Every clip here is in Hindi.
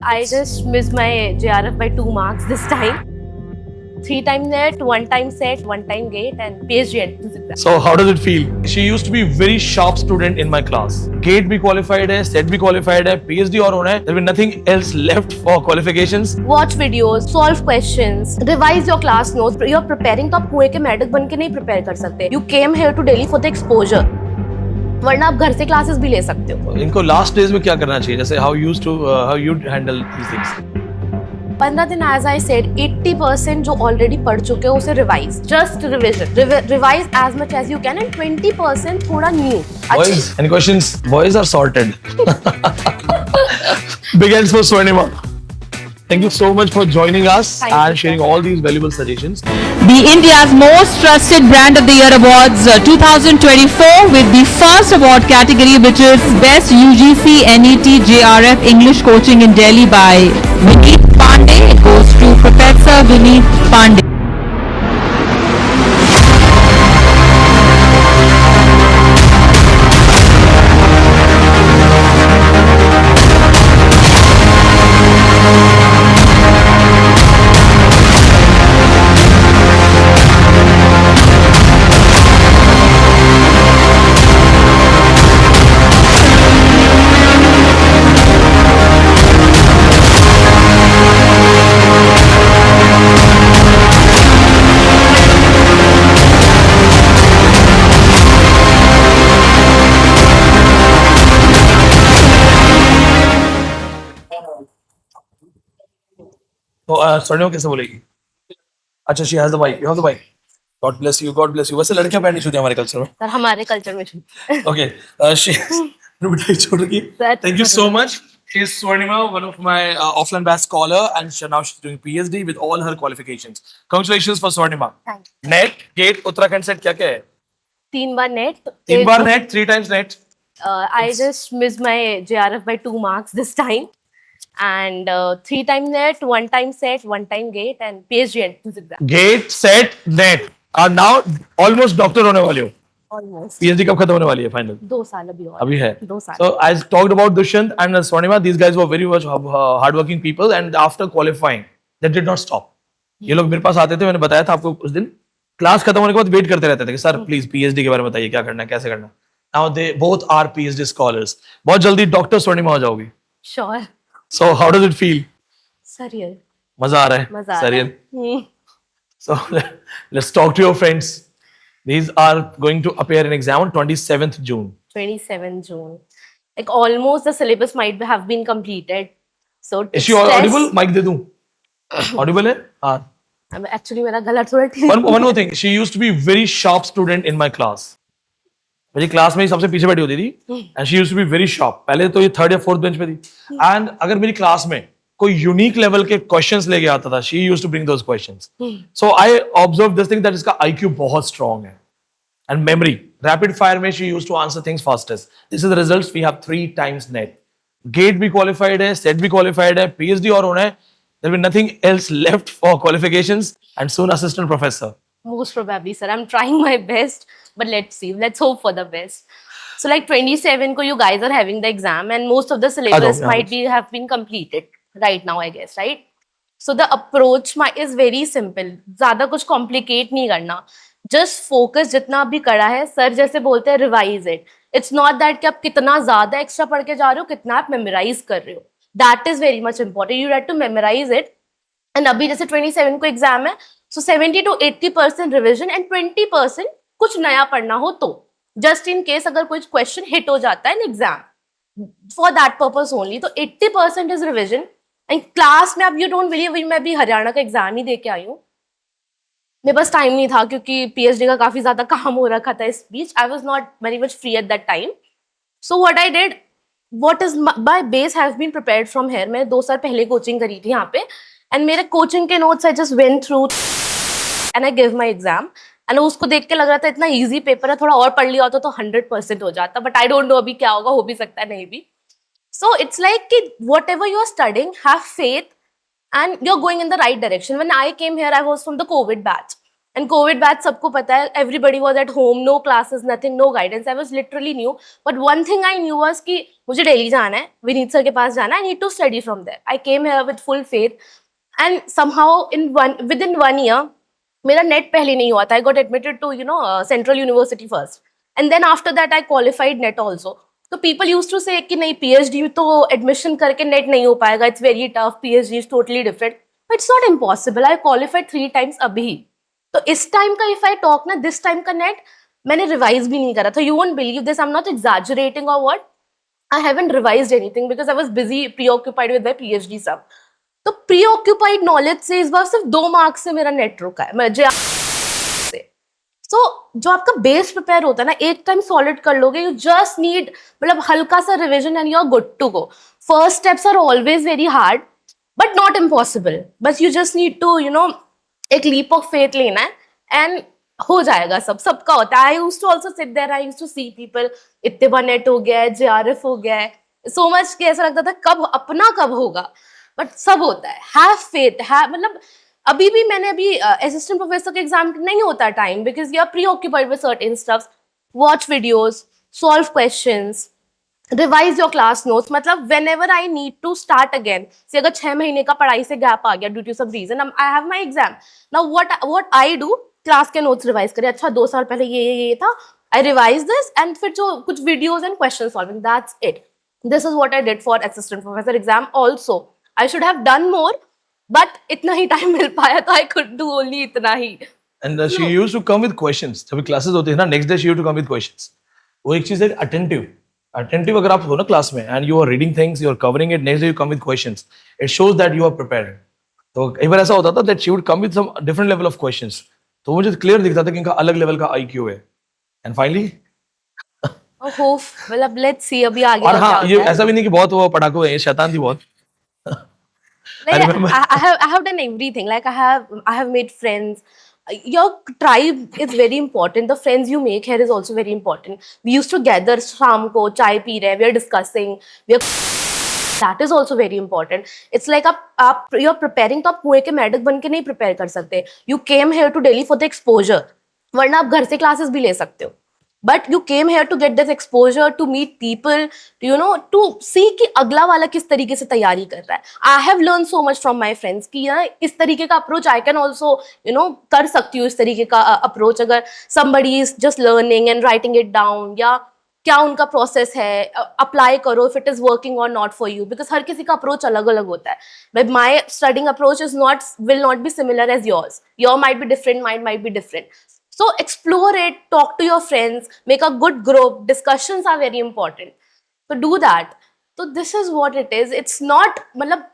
I just missed my JRF by 2 marks this time. 3 times net, 1 time set, 1 time gate, and PhD entrance exam. So how does it feel? She used to be very sharp student in my class. Gate भी qualified है, set भी qualified है, PhD और होना है. There will be nothing else left for qualifications. Watch videos, solve questions, revise your class notes. You're preparing तो आप कुएं के मेडिक बन के नहीं prepare कर सकते. You came here to Delhi for the exposure. वरना आप घर से क्लासेस भी ले सकते हो. इनको लास्ट डेज में क्या करना चाहिए? जैसे how you handle these things? 15 दिन as I said 80% जो ऑलरेडी पढ़ चुके हो उसे revise. Just revision. Revise as much as you can and 20% थोड़ा new. Boys, any questions? Boys are sorted. Big hands for Swarnima. Thank you so much for joining us and sharing all these valuable suggestions. The India's Most Trusted Brand of the Year Awards 2024 with the first award category, which is Best UGC NET JRF English Coaching in Delhi by Vineet Pandey. It goes to Professor Vineet Pandey. तो स्वर्णिमा कैसे बोलेगी? अच्छा, she has the mic. You have the mic. God bless you. God bless you. वैसे लड़कियां पहननी चाहिए हमारे कल्चर में. सर हमारे कल्चर में Okay. She मिठाई छोड़ रही. Thank you so much. She is Swarnima, one of my offline batch scholar, and now she's doing PhD with all her qualifications. Congratulations for Swarnima. Thank you. Net, gate, Uttarakhand set क्या क्या है? 3 बार net. 3 bar net, 3 times net. I just missed my JRF by 2 marks this time. And 3 times net, 1 time set, 1 time gate, and PhD entrance exam. Gate, set, net. और now almost doctor होने वाले हो. Almost. PhD कब खत्म होने वाली है फाइनल? 2 साल अभी और. अभी है. 2 साल. So I talked about Dushyant and Swarnima. These guys were very much hardworking people, and after qualifying, they did not stop. ये लोग मेरे पास आते थे, मैंने बताया था आपको उस दिन. क्लास खत्म होने के बाद वेट करते रहते थे कि सर प्लीज PhD के बारे में बताइए, क्या करना है, कैसे करना है. Now they both are PhD scholars. बहुत जल्दी डॉक्टर स्वर्णिमा हो जाओगी. Sure. So how does it feel? Surreal. मजा आ रहा है. मजा आ रहा है. Surreal. So let's talk to your friends. These are going to appear in exam on 27th June. 27 June. Like almost the syllabus might have been completed. So Is she audible? Mic दे दूं? Audible है? हाँ. Actually मेरा गला थोड़ा ठीक. One more thing. She used to be very sharp student in my class. मेरी क्लास में ही सबसे पीछे बैठी होती थी. And she used to be very sharp. पहले तो ये 3rd या 4th बेंच पे थी. And अगर मेरी क्लास में कोई यूनिक लेवल के क्वेश्चंस लेके आता था, she used to bring those questions. So I observed this thing that इसका IQ बहुत strong है. And memory, rapid fire में she used to answer things fastest. This is the results. We have 3 times net. Gate भी qualified है, set भी qualified है, PhD और होना है. There will be nothing else left for qualifications, and soon assistant professor. Most probably, sir. I'm trying my best, but let's see. Let's hope for the best. So, like 27 ko you guys are having the exam, and most of the syllabus might be have been completed right now, I guess, right? So the approach is very simple. ज़्यादा कुछ complicate नहीं करना. Just focus जितना भी करा है. सर जैसे बोलते हैं revise it. It's not that कि आप कितना ज़्यादा extra पढ़ के जा रहे हो, कितना आप memorize कर रहे हो. That is very much important. You have to memorize it. And अभी जैसे 27 को exam है, so 70 to 80% revision and 20% कुछ नया पढ़ना हो तो. Just in case अगर कोई question hit हो जाता है in exam. For that purpose only. तो 80% is revision. And class में अब you don't believe मैं भी हरियाणा का exam ही दे के आई हूँ. मेरे पास टाइम नहीं था क्योंकि PhD का काफी ज्यादा काम हो रखा था इस बीच. I was not very much free at that time. So what I did, what is my base have been prepared from here. मैं 2 साल पहले कोचिंग करी थी यहाँ पे. And मेरे कोचिंग के notes I just went through and I gave my exam. And उसको देख के लग रहा था इतना easy पेपर है, थोड़ा और पढ़ लिया होता तो 100% हो जाता. But I don't know अभी क्या होगा, हो भी सकता है नहीं भी. So it's like कि whatever you are studying, have faith and you're going in the right direction. When I came here, I was from the COVID batch. And COVID batch सबको पता है, everybody was at home, no classes, nothing, no guidance. I was literally new. But one thing I knew was कि मुझे Delhi जाना है, विनीत सर के पास जाना है, I need to study from there. I came here with full faith, and somehow within 1 year, मेरा net पहले नहीं हुआ था. I got admitted to Central University first, and then after that I qualified net also. So people used to say कि नहीं PhD तो admission करके net नहीं हो पाएगा. It's very tough. PhD is totally different. But it's not impossible. I qualified 3 times अभी. तो इस टाइम का इफ आई टॉक ना, दिस टाइम का नेट मैंने रिवाइज भी नहीं करा था. You won't believe this, I am not exaggerating और what, I haven't revised anything because I was busy preoccupied with my PhD सब. तो प्रीऑक्यूपाइड नॉलेज से इस बार सिर्फ 2 मार्क्स से मेरा नेट रुका है मुझे से. सो जो आपका बेस प्रिपेयर होता है ना, एक टाइम सॉलिड कर लोगे, यू जस्ट नीड मतलब हल्का सा revision and you are good to go. First steps are always very hard but not impossible, बस यू जस्ट नीड टू एक लीप ऑफ फेथ लेना है एंड हो जाएगा. सबका होता है. I used to also sit there, I used to see people, इतने बार नेट हो गया है, जेआरएफ हो गया है, सो मच कि ऐसा लगता था कब अपना कब होगा. बट सब होता है. Have faith. मतलब अभी भी मैंने असिस्टेंट प्रोफेसर के एग्जाम नहीं होता time because you are preoccupied with certain stuffs. Watch videos, solve questions, revise your class notes. मतलब whenever I need to start again, से अगर 6 महीने का पढ़ाई से गैप आ गया due to some reason, I have my exam now, what I do, class के नोट्स रिवाइज करें. अच्छा 2 साल पहले ये था, आई रिवाइज दिस एंड फिर जो कुछ videos and question solving, that's it. This is what I did for assistant professor exam also. I should have done more but इतना ही टाइम मिल पाया तो आई कुड डू ओनली इतना ही. And she used to come with questions. जब क्लासेस होती है ना, next day she used to come with questions. वो एक चीज है अटेंटिव अगर आप हो ना क्लास में and you are reading things, you are covering it, next day you come with questions, it shows that you are prepared. तो कई बार ऐसा होता था that she would come with some different level of questions, तो मुझे क्लियर दिखता था कि इनका अलग लेवल का आईक्यू है. एंड फाइनली मतलब लेट्स सी अभी आगे. और हाँ, ये ऐसा भी नहीं कि बहुत वो पढ़ाकू है, ये शैतान थी बहुत. I have done everything. Like I have made friends. Your tribe is very important. The friends you make here is also very important. We used to gather शाम को चाय पी रहे, we are discussing. That is also very important. It's like आप you're preparing, तो आप कुएं के मेढक बन के नहीं prepare कर सकते. You came here to Delhi for the exposure. वरना आप घर से classes भी ले सकते हो. But you came here to get this exposure, to meet people, to see कि अगला वाला किस तरीके से तैयारी कर रहा है. I have learned so much from my friends कि इस तरीके का approach I can also कर सकती हूँ. इस तरीके का approach अगर somebody is just learning and writing it down, या क्या उनका process है, apply करो if it is working or not for you, because हर किसी का approach अलग अलग होता है. But my studying approach will not be similar as yours. Your might be different, mine might be different. So explore it, talk to your friends, make a good group. Discussions are very important. So do that. So this is what it is. It's not,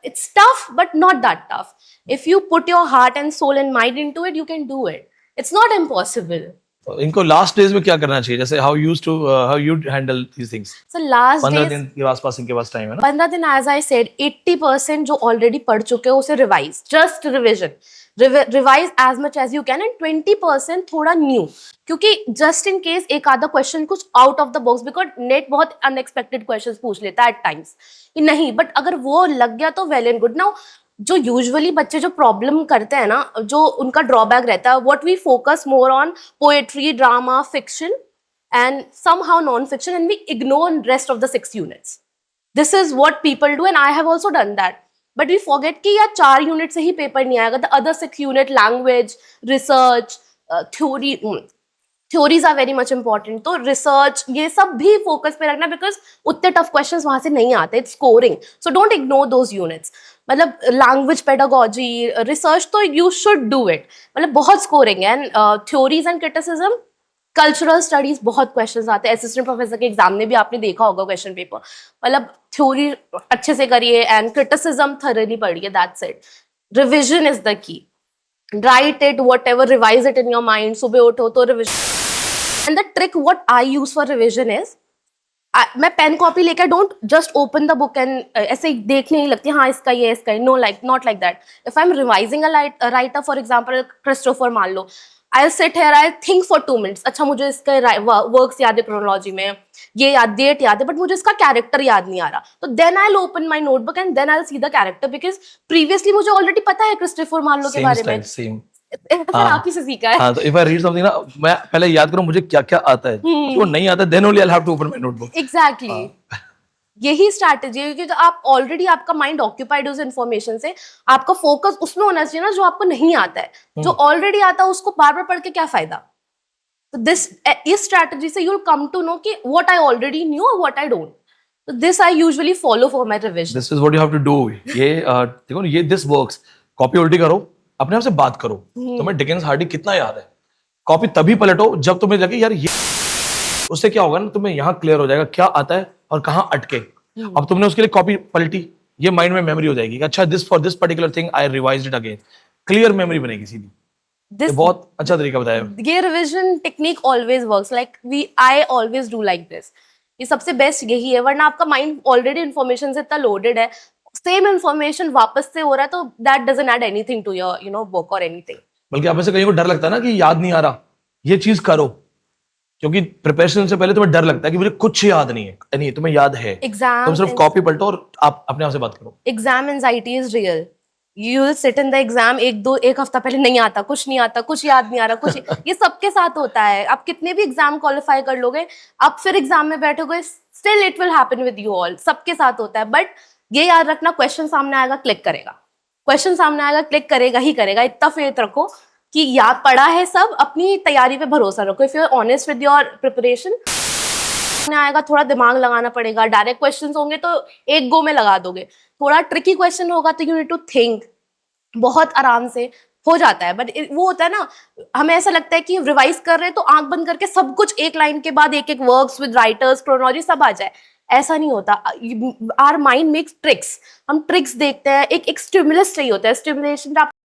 it's tough, but not that tough. If you put your heart and soul and mind into it, you can do it. It's not impossible. इनको लास्ट डेज में क्या करना चाहिए, जैसे how you handle these things? So last 15 days, दिन के आसपास इनके पास टाइम है ना. 15 दिन, as I said, 80% जो already पढ़ चुके हैं उसे revise, just revision. Revise as much as you can, and 20% थोड़ा new, क्योंकि just in case एक आधा क्वेश्चन कुछ out of the box, because net बहुत unexpected questions पूछ लेता है at times कि नहीं, but अगर वो लग गया तो well and good. Now जो यूजुअली बच्चे जो प्रॉब्लम करते हैं ना, जो उनका ड्रॉबैक रहता है, what we focus more on poetry, drama, fiction and somehow non fiction, and we ignore rest of the 6 units. This is what people do and I have also done that. But we forget कि यार 4 यूनिट से ही पेपर नहीं आएगा. The other 6 unit, language, research, theories are very much important. तो रिसर्च ये सब भी फोकस पे रखना, बिकॉज उतने टफ क्वेश्चंस वहां से नहीं आते. It's scoring, so don't ignore those units. मतलब लैंग्वेज, पेडागोजी, रिसर्च तो यू शुड डू इट. मतलब बहुत स्कोरिंग है. And theories and criticism, cultural studies बहुत क्वेश्चंस आते हैं. असिस्टेंट प्रोफेसर के एग्जाम में भी आपने देखा होगा क्वेश्चन पेपर. मतलब थ्योरी अच्छे से करिए एंड क्रिटिसिज्म थॉरली पढ़िए. That's it. Revision is the key. Write it, whatever, revise it in your mind. सुबह उठो तो revision. And the trick what I use for revision is, मैं पेन कॉपी लेकर don't just open the book and ऐसे देखने नहीं लगती हाँ इसका ये इसका. No, like not like that. If I am revising a writer, for example Christopher मान लो, I sit here, I think for 2 minutes. अच्छा मुझे इसका वर्क्स याद है, क्रोनोलॉजी में ये याद, डेट याद है, बट मुझे इसका कैरेक्टर याद नहीं आ रहा. तो then I open my notebook and then I see the character, because previously मुझे ऑलरेडी पता है क्रिस्टोफर मार्लो के बारे में. सर आप ही से सीखा है। हाँ, तो इफ आई रीड समथिंग ना, मैं पहले याद करूं मुझे क्या क्या आता है, जो नहीं आता then only I have to open my notebook. Exactly यही स्ट्रैटेजी है, क्योंकि आप ऑलरेडी आपका माइंड ऑक्यूपाइड उस इन्फॉर्मेशन से, आपका फोकस उसमें होना चाहिए ना जो आपको नहीं आता है। जो ऑलरेडी आता है उसको बार बार पढ़ के क्या फायदा। तो इस स्ट्रैटेजी से you will come to know कि व्हाट आई ऑलरेडी न्यू और व्हाट आई डोंट। तो this I usually follow for my revision. This is what you have to do. ये देखो ये दिस वर्क्स। कॉपी उल्टी करो, अपने आप से बात करो, तुम्हें डिकेंस हार्डी कितना याद है। कॉपी तभी पलटो जब तुम्हें लगे यार ये, उससे क्या होगा ना, तुम्हें यहाँ क्लियर हो जाएगा क्या आता है और कहाँ अटके। अब तुमने उसके लिए कॉपी पलटी, ये माइंड में मेमोरी हो जाएगी कि अच्छा this for this particular thing I revised it again. Clear memory बनेगी सीधी। ये बहुत अच्छा तरीका बताया। ये revision technique always works, like I always do like this. ये सबसे बेस्ट यही है, वरना आपका माइंड ऑलरेडी इन्फॉर्मेशन से इतना लोडेड है, सेम इन्फॉर्मेशन वापस से हो रहा है, तो that doesn't add anything to your work और एनीथिंग। बल्कि आप में से कहीं को डर लगता है ना कि याद नहीं आ रहा, ये चीज करो, क्योंकि प्रिपरेशन से पहले तुम्हें डर लगता है कि मुझे कुछ याद नहीं है। नहीं, तुम्हें याद है। एग्जाम तुम सिर्फ कॉपी पलटो और आप अपने आप से बात करो। Exam anxiety is real. You will sit in the exam, एक हफ्ता पहले नहीं आता, कुछ नहीं आता, कुछ याद नहीं आ रहा, कुछ ये सबके साथ होता है। आप कितने भी एग्जाम क्वालिफाई कर लोगे, आप फिर एग्जाम में बैठोगे, still it will happen with you all. सबके साथ होता है। बट ये याद रखना, क्वेश्चन सामने आएगा क्लिक करेगा, क्वेश्चन सामने आएगा क्लिक करेगा ही करेगा। इतना फेथ रखो कि याद पड़ा है सब, अपनी तैयारी पे भरोसा रखो। If you are honest with your preparation, आएगा थोड़ा दिमाग लगाना पड़ेगा। डायरेक्ट क्वेश्चंस होंगे तो एक गो में लगा दोगे, थोड़ा ट्रिकी क्वेश्चन होगा तो यू नीड टू थिंक। बहुत आराम से हो जाता है। बट वो होता है ना, हमें ऐसा लगता है कि रिवाइज कर रहे हैं तो आंख बंद करके सब कुछ एक लाइन के बाद एक एक वर्क्स विद राइटर्स क्रोनोलॉजी सब आ जाए, ऐसा नहीं होता। आवर माइंड मेक्स ट्रिक्स, हम ट्रिक्स देखते हैं। एक स्टिमुलस चाहिए होता है, स्टिमुलेशन।